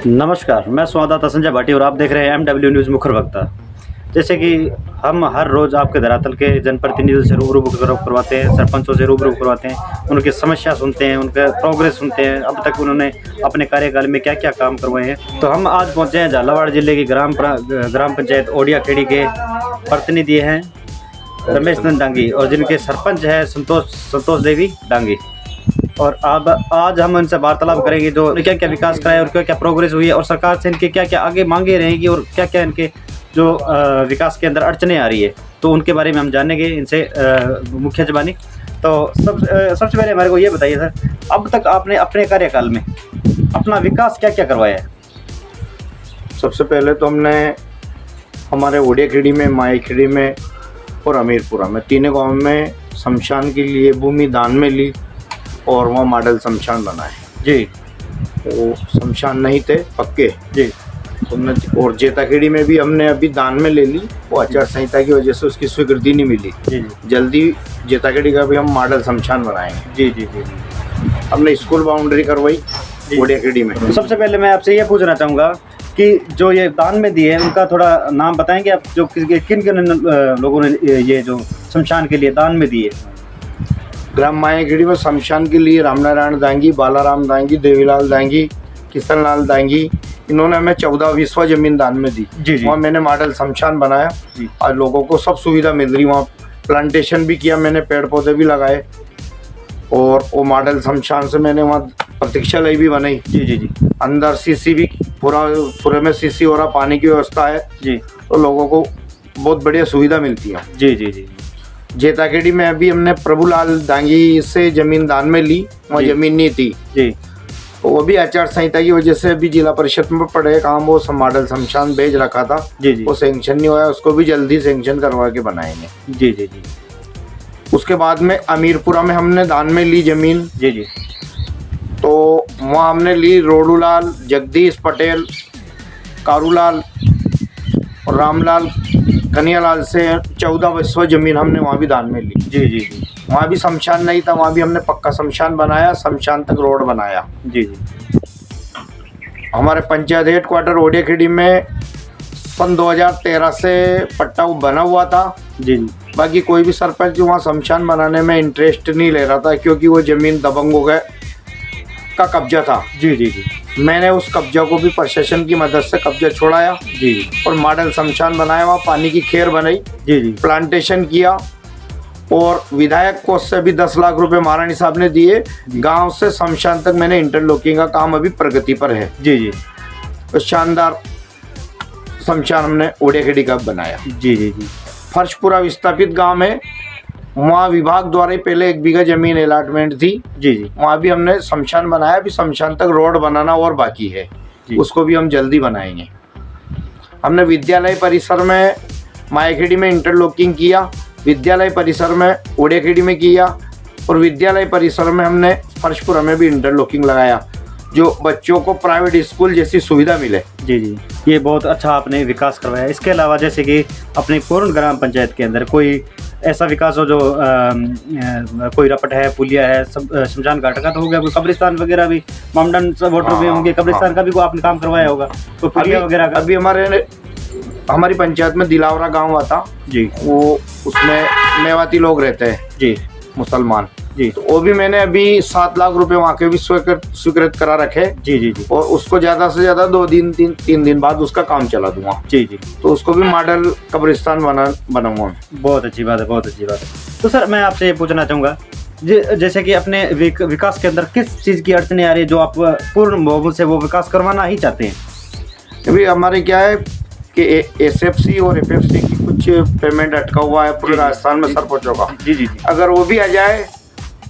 नमस्कार, मैं संवाददाता संजय भाटी और आप देख रहे हैं MW न्यूज़ मुखर वक्ता। जैसे कि हम हर रोज़ आपके धरातल के जनप्रतिनिधियों से रूबरू करवाते हैं, सरपंचों से रूबरू करवाते हैं, उनकी समस्या सुनते हैं, उनका प्रोग्रेस सुनते हैं, अब तक उन्होंने अपने कार्यकाल में क्या क्या काम करवाए हैं। तो हम आज पहुँचे हैं झालावाड़ जिले की ग्राम पंचायत ओडिया खेड़ी के प्रतिनिधि हैं रमेश नंद डांगी और जिनके सरपंच हैं संतोष देवी डांगी। और अब आज हम उनसे वार्तालाप करेंगे जो क्या क्या विकास कराया और क्या क्या प्रोग्रेस हुई है और सरकार से इनके क्या क्या आगे मांगे रहेंगी और क्या क्या इनके जो विकास के अंदर अड़चने आ रही है, तो उनके बारे में हम जानेंगे इनसे मुख्य ज़बानी। तो सबसे पहले हमारे को ये बताइए सर, अब तक आपने अपने कार्यकाल में अपना विकास क्या क्या करवाया है? सबसे पहले तो हमने हमारे ओडिया खेड़ी में, माई खेड़ी में और अमीरपुरा में तीनों गाँव में शमशान के लिए भूमि दान में ली और वहाँ मॉडल शमशान बनाए जी। वो शमशान नहीं थे पक्के जी। हमने, और जेताखेड़ी में भी हमने अभी दान में ले ली, वो आचार संहिता की वजह से उसकी स्वीकृति नहीं मिली। जी। जल्दी जेताखेड़ी का भी हम मॉडल शमशान बनाएंगे। जी जी जी जी। हमने स्कूल बाउंड्री करवाई ओडिया खेड़ी में। तो सबसे पहले मैं आपसे ये पूछना चाहूँगा कि जो ये दान में दिए उनका थोड़ा नाम बताएंगे आप, जो किन किन लोगों ने ये जो शमशान के लिए दान में दिए? ग्राम मायाखेड़ी में शमशान के लिए रामनारायण दांगी, बालाराम दांगी, देवीलाल दांगी, किशनलाल दांगी, इन्होंने हमें 14 बीसवा जमीन दान में दी। जी। वहाँ मैंने मॉडल शमशान बनाया जी। और लोगों को सब सुविधा मिल रही। वहाँ प्लांटेशन भी किया मैंने, पेड़ पौधे भी लगाए और वो मॉडल शमशान से मैंने वहाँ प्रतीक्षालय भी बनाई। जी जी जी। अंदर सीसी भी पूरे में सीसी हो रहा, पानी की व्यवस्था है जी। तो लोगों को बहुत बढ़िया सुविधा मिलती है। जी जी जी। जेताखेड़ी में अभी हमने प्रभुलाल दांगी से जमीन दान में ली, वहाँ जमीन नहीं थी जी। तो वो भी आचार संहिता की वजह से अभी जिला परिषद में पड़े काम, वो मॉडल शमशान भेज रखा था। जी जी। वो सेंक्शन नहीं हुआ, उसको भी जल्दी सेंक्शन करवा के बनाएंगे। जी जी जी। उसके बाद में अमीरपुरा में हमने दान में ली जमीन। जी जी। तो वहाँ हमने ली रोडूलाल, जगदीश पटेल, कारूलाल और रामलाल कन्हैयालाल से 14 बीसवा जमीन हमने वहाँ भी दान में ली। जी जी जी। वहाँ भी शमशान नहीं था, वहाँ भी हमने पक्का शमशान बनाया, शमशान तक रोड बनाया। जी जी। हमारे पंचायत हेडक्वार्टर ओडिया खेड़ी में सन 2013 से पट्टा बना हुआ था। जी जी। बाकी कोई भी सरपंच वहाँ शमशान बनाने में इंटरेस्ट नहीं ले रहा था क्योंकि वो जमीन दबंगों का कब्जा था। जी जी जी। मैंने उस कब्जा को भी प्रशासन की मदद से कब्जा छुड़ाया। जी। और मॉडल शमशान बनाया, वहाँ पानी की खेर बनाई। जी जी। प्लांटेशन किया और विधायक कोष से भी 10 लाख रुपए महारानी साहब ने दिए। गांव से शमशान तक मैंने इंटरलॉकिंग का काम अभी प्रगति पर है। जी जी। तो शानदार शमशान हमने ओडिया खेड़ी का बनाया। जी जी जी। फर्शपुरा विस्थापित गांव है, वहाँ विभाग द्वारा पहले 1 बीघा जमीन अलॉटमेंट थी। जी जी। वहाँ भी हमने शमशान बनाया, अभी शमशान तक रोड बनाना और बाकी है, उसको भी हम जल्दी बनाएंगे। हमने विद्यालय परिसर में मायाखेड़ी में इंटरलॉकिंग किया, विद्यालय परिसर में ओडिया खेड़ी में किया और विद्यालय परिसर में हमने फर्शपुरा में भी इंटरलॉकिंग लगाया जो बच्चों को प्राइवेट स्कूल जैसी सुविधा मिले। जी जी। ये बहुत अच्छा आपने विकास करवाया। इसके अलावा जैसे कि अपनी पूर्ण ग्राम पंचायत के अंदर कोई ऐसा विकास हो जो कोई रपट है, पुलिया है, शमशान घाट का तो हो गया, कोई कब्रिस्तान वगैरह भी, मामडन वोटर भी होंगे, कब्रिस्तान का भी कोई आपने काम करवाया होगा, कोई पुलिया वगैरह का? अभी हमारी पंचायत में दिलावरा गांव आता जी, वो उसमें मेवाती लोग रहते हैं जी, मुसलमान जी। तो वो भी मैंने अभी 7 लाख रुपए वहाँ के भी स्वीकृत करा रखे। जी जी जी। और उसको ज्यादा से ज्यादा 2 दिन 3 दिन बाद उसका काम चला दूंगा। जी जी। तो उसको भी मॉडल कब्रिस्तान बनाऊंगा। बहुत अच्छी बात है, बहुत अच्छी बात है। तो सर मैं आपसे ये पूछना चाहूँगा जैसे कि अपने विकास के अंदर किस चीज़ की अड़चने आ रही है जो आप पूर्ण बहुमत से वो विकास करवाना ही चाहते हैं? अभी हमारे क्या है कि SFC और FFC की कुछ पेमेंट अटका हुआ है पूरे राजस्थान में सरपंचों का। जी जी। अगर वो भी आ जाए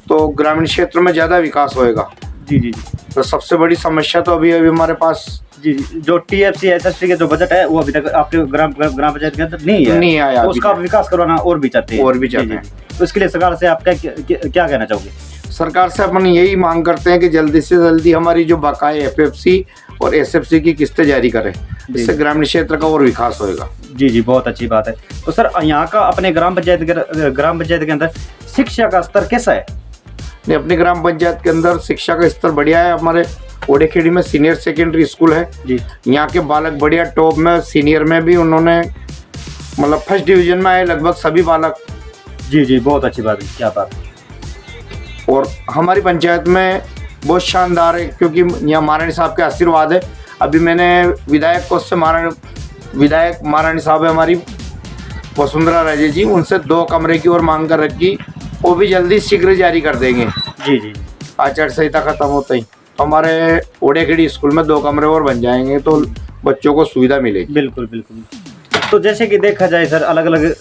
तो ग्रामीण क्षेत्र में ज़्यादा विकास होएगा। जी जी। तो सबसे बड़ी समस्या तो अभी हमारे पास जी जो TFC SFC के जो बजट है वो अभी तक आपके ग्राम पंचायत के अंदर नहीं आया। तो उसका विकास करवाना और भी चाहते हैं। तो इसके लिए सरकार से आप क्या कहना चाहोगे? सरकार से अपन यही मांग करते हैं कि जल्दी से जल्दी हमारी जो बकाए FFC और SFC की किस्तें जारी करें, इससे ग्रामीण क्षेत्र का और विकास होएगा। जी जी, बहुत अच्छी बात है। तो सर यहाँ का अपने ग्राम पंचायत के अंदर शिक्षा का स्तर कैसा है? नहीं, अपनी ग्राम पंचायत के अंदर शिक्षा का स्तर बढ़िया है। हमारे ओडेखेड़ी में सीनियर सेकेंडरी स्कूल है जी। यहाँ के बालक बढ़िया टॉप में, सीनियर में भी उन्होंने मतलब फर्स्ट डिवीजन में आए लगभग सभी बालक। जी जी, बहुत अच्छी बात है, क्या बात है। और हमारी पंचायत में बहुत शानदार है क्योंकि यहाँ महारानी साहब के आशीर्वाद है। अभी मैंने विधायक को से विधायक महारानी साहब है हमारी वसुंधरा राजे जी, उनसे 2 कमरे की और मांग कर रखी, वो भी जल्दी शीघ्र जारी कर देंगे। जी जी, आचार संहिता खत्म होते ही तो हमारे ओडेखेड़ी स्कूल में 2 कमरे और बन जाएंगे तो बच्चों को सुविधा मिलेगी। बिल्कुल बिल्कुल। तो जैसे कि देखा जाए सर, अलग अलग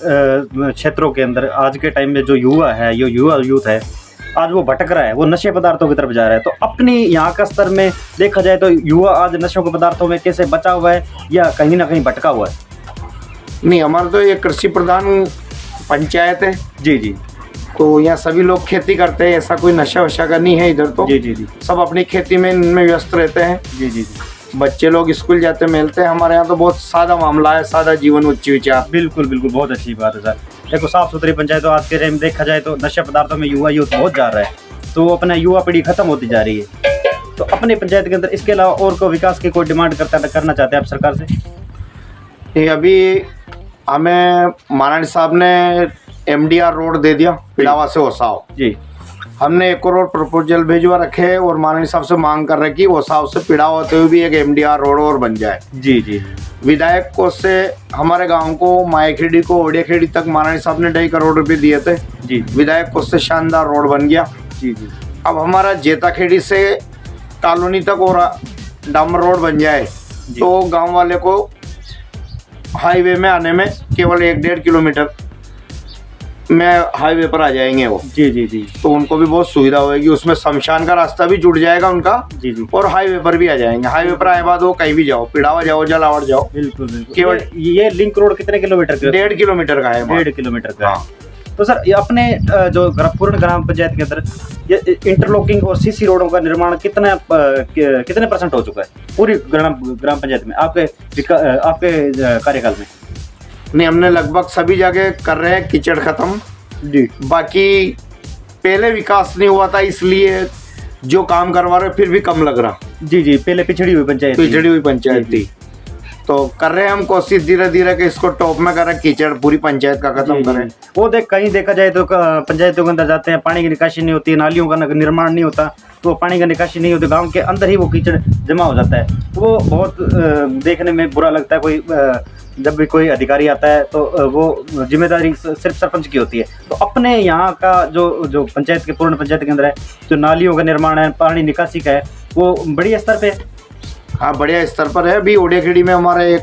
क्षेत्रों के अंदर आज के टाइम में जो युवा है, ये यूथ है, आज वो भटक रहा है, वो नशे पदार्थों की तरफ जा रहा है। तो अपनी यहाँ का स्तर में देखा जाए तो युवा आज नशों के पदार्थों में कैसे बचा हुआ है या कहीं ना कहीं भटका हुआ है? नहीं, हमारा तो ये कृषि प्रधान पंचायत है। जी जी, तो यहाँ सभी लोग खेती करते हैं, ऐसा कोई नशा वशा का नहीं है इधर। तो जी जी जी, सब अपनी खेती में इनमें व्यस्त रहते हैं। जी जी जी, बच्चे लोग स्कूल जाते मिलते हैं। हमारे यहाँ तो बहुत सादा मामला है, सादा जीवन, उच्च विचार। बिल्कुल बिल्कुल, बहुत अच्छी बात है सर। देखो, साफ सुथरी पंचायत, तो आज के टाइम देखा जाए तो नशा पदार्थों में युवा यूथ बहुत जा रहा है, तो अपना युवा पीढ़ी खत्म होती जा रही है। तो अपने पंचायत के अंदर इसके अलावा और को विकास की कोई डिमांड करना चाहते हैं आप सरकार से? ये अभी हमें महारानी साहब ने MDR रोड दे दिया पिड़ावा से ओसाव जी। हमने 1 करोड़ प्रपोजल भेजवा रखे और महारानी साहब से मांग कर रखी ओसाव से पिड़ावा होते हुए भी एक MDR रोड और बन जाए। जी जी, विधायक को से हमारे गांव को, मायाखेड़ी को, ओडियाखेड़ी तक महारानी साहब ने 2.5 करोड़ रुपए दिए थे। जी, विधायक को से शानदार रोड बन गया। जी जी, अब हमारा जेताखेड़ी से कॉलोनी तक और डामर रोड बन जाए तो गांव वाले को हाईवे में आने में केवल 1-1.5 किलोमीटर में हाईवे पर आ जाएंगे वो। जी जी जी, तो उनको भी बहुत सुविधा होगी, उसमें शमशान का रास्ता भी जुड़ जाएगा उनका। जी जी, और हाईवे पर भी आ जाएंगे। हाईवे पर आए बाद वो कहीं भी जाओ, पिड़ावा जाओ, जलावड़ जाओ। बिल्कुल बिल्कुल। केवल ये लिंक रोड कितने किलोमीटर का? 1.5 किलोमीटर का है। 1.5 किलोमीटर का। हाँ। तो सर, ये अपने जो पूर्ण ग्राम पंचायत के अंदर ये इंटरलॉकिंग और CC रोडों का निर्माण कितने % हो चुका है पूरी ग्राम पंचायत में आपके कार्यकाल में? नहीं, हमने लगभग सभी जगह कर रहे हैं, कीचड़ खत्म जी। बाकी पहले विकास नहीं हुआ था इसलिए जो काम करवा रहे फिर भी कम लग रहा। जी जी, पहले पिछड़ी हुई पंचायत थी। तो कर रहे हैं हम कोशिश धीरे धीरे कि इसको टॉप में करें, कीचड़ पूरी पंचायत का खत्म करें। वो कहीं देखा जाए तो पंचायतों के अंदर जाते हैं, पानी की निकासी नहीं होती, नालियों का निर्माण नहीं होता, तो पानी का निकासी नहीं होती, गांव के अंदर ही वो कीचड़ जमा हो जाता है। तो वो बहुत देखने में बुरा लगता है। कोई जब भी कोई अधिकारी आता है तो वो जिम्मेदारी सिर्फ सरपंच की होती है। तो अपने यहाँ का जो पंचायत के पूर्ण पंचायत के अंदर है, जो नालियों का निर्माण है, पानी निकासी का है, वो बढ़िया स्तर पे है। हाँ, बढ़िया स्तर पर है। अभी ओडियाखेड़ी में हमारे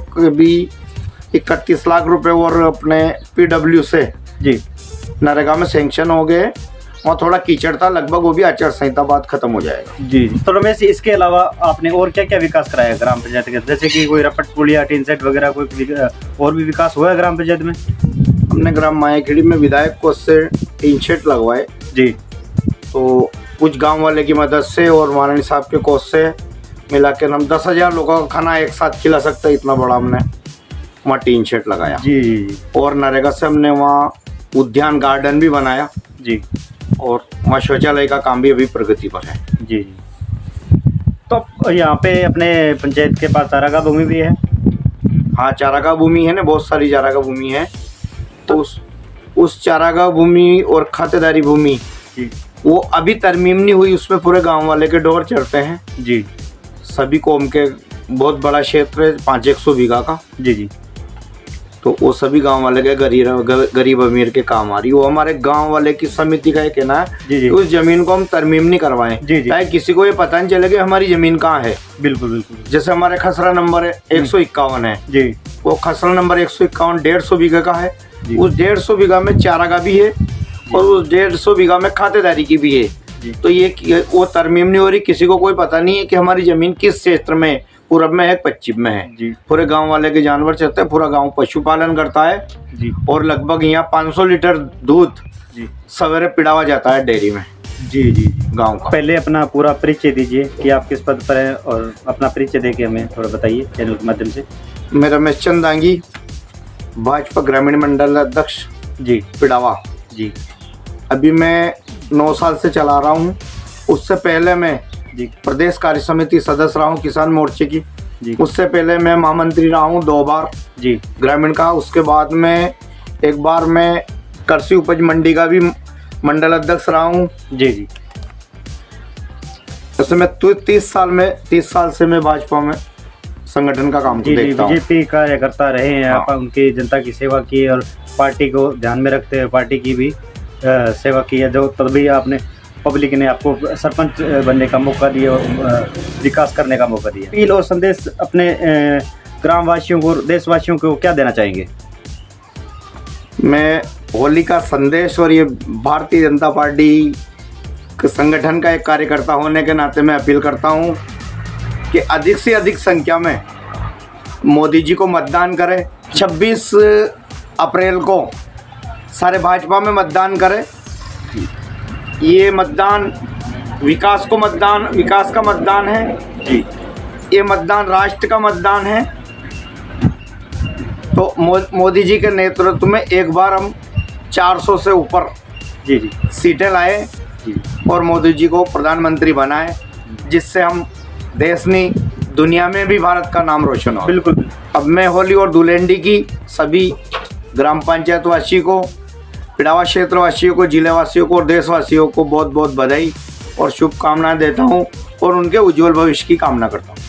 31 लाख रुपए और अपने PW से जी नरेगा में सेंक्शन हो गए। और थोड़ा कीचड़ था लगभग, वो भी आचार संहिता बाद खत्म हो जाएगा। जी जी। तो रमेश, इसके अलावा आपने और क्या क्या विकास कराया ग्राम पंचायत के, जैसे कि कोई रपट पुल या टीन सेट वगैरह, कोई और भी विकास हुआ है ग्राम पंचायत में? हमने ग्राम मायाखेड़ी में विधायक को से टीन शेड लगवाए जी। तो कुछ गांव वाले की मदद से और महारानी साहब के कोष से मिला के हम 10,000 लोगों का खाना एक साथ खिला सकते, इतना बड़ा हमने वहाँ टीन शेड लगाया। जी। और नरेगा से हमने वहाँ उद्यान गार्डन भी बनाया जी। और वहाँ शौचालय का काम भी अभी प्रगति पर है। जी। तो यहाँ पे अपने पंचायत के पास चारागाह भूमि भी है? हाँ, चारागाह भूमि है ना, बहुत सारी चारागाह भूमि है। तो उस चारागाह भूमि और खातेदारी भूमि वो अभी तरमीम नहीं हुई, उसमें पूरे गांव वाले के डोर चढ़ते हैं। जी। सभी कौम के बहुत बड़ा क्षेत्र है, 500-100 बीघा का। जी जी। तो वो सभी गांव वाले के गरीब अमीर के काम आ रही। वो हमारे गांव वाले की समिति का कहना है कि उस जमीन को हम तरमीम नहीं करवाएं, ताकि किसी को ये पता नहीं चले कि हमारी जमीन कहाँ है। बिल्कुल बिल्कुल। जैसे हमारे खसरा नंबर 151 है जी, वो खसरा नंबर 151 150 बीघा का है। उस 150 बीघा में चारागाह भी है और उस 150 बीघा में खातेदारी की भी है। तो ये वो तरमीम नहीं हो रही, किसी को कोई पता नहीं है कि हमारी जमीन किस क्षेत्र में, पूरब में है, पश्चिम में है। पूरे गांव वाले के जानवर चलते हैं, पूरा गांव पशुपालन करता है जी। और लगभग यहाँ 500 लीटर दूध सवेरे पिड़ावा जाता है डेयरी में। जी जी गांव का। पहले अपना पूरा परिचय दीजिए कि आप किस पद पर हैं और अपना परिचय देके हमें थोड़ा बताइए चैनल के माध्यम से। मैं रमेश चंद दांगी, भाजपा ग्रामीण मंडल अध्यक्ष जी, पिड़ावा जी। अभी मैं 9 साल से चला रहा हूँ। उससे पहले मैं जी प्रदेश कार्य समिति सदस्य रहा हूँ किसान मोर्चे की। जी उससे पहले मैं महामंत्री रहा हूँ 2 बार जी ग्रामीण का। उसके बाद में एक बार मैं कृषि उपज मंडी का भी मंडल अध्यक्ष रहा हूँ। जी जी जैसे मैं 30 साल से मैं भाजपा में संगठन का काम जी जी देखता हूँ। बीजेपी कार्यकर्ता रहे हैं हाँ। आप, उनकी जनता की सेवा की और पार्टी को ध्यान में रखते हुए पार्टी की भी सेवा की है, जो तभी आपने पब्लिक ने आपको सरपंच बनने का मौका दिया और विकास करने का मौका दिया। अपील और संदेश अपने ग्रामवासियों को और देशवासियों को क्या देना चाहेंगे? मैं होली का संदेश और ये भारतीय जनता पार्टी के संगठन का एक कार्यकर्ता होने के नाते मैं अपील करता हूँ कि अधिक से अधिक संख्या में मोदी जी को मतदान करें। 26 अप्रैल को सारे भाजपा में मतदान करें। ये मतदान विकास का मतदान है जी ये मतदान राष्ट्र का मतदान है। तो मोदी जी के नेतृत्व में एक बार हम 400 से ऊपर जी जी सीटें लाए जी और मोदी जी को प्रधानमंत्री बनाए, जिससे हम देश ने दुनिया में भी भारत का नाम रोशन हो। बिल्कुल। अब मैं होली और धुलेंडी की सभी ग्राम पंचायत वासी को, पिड़ावा क्षेत्र वासियों को, जिले वासियों को और देशवासियों को बहुत बहुत बधाई और शुभकामनाएं देता हूं और उनके उज्जवल भविष्य की कामना करता हूं।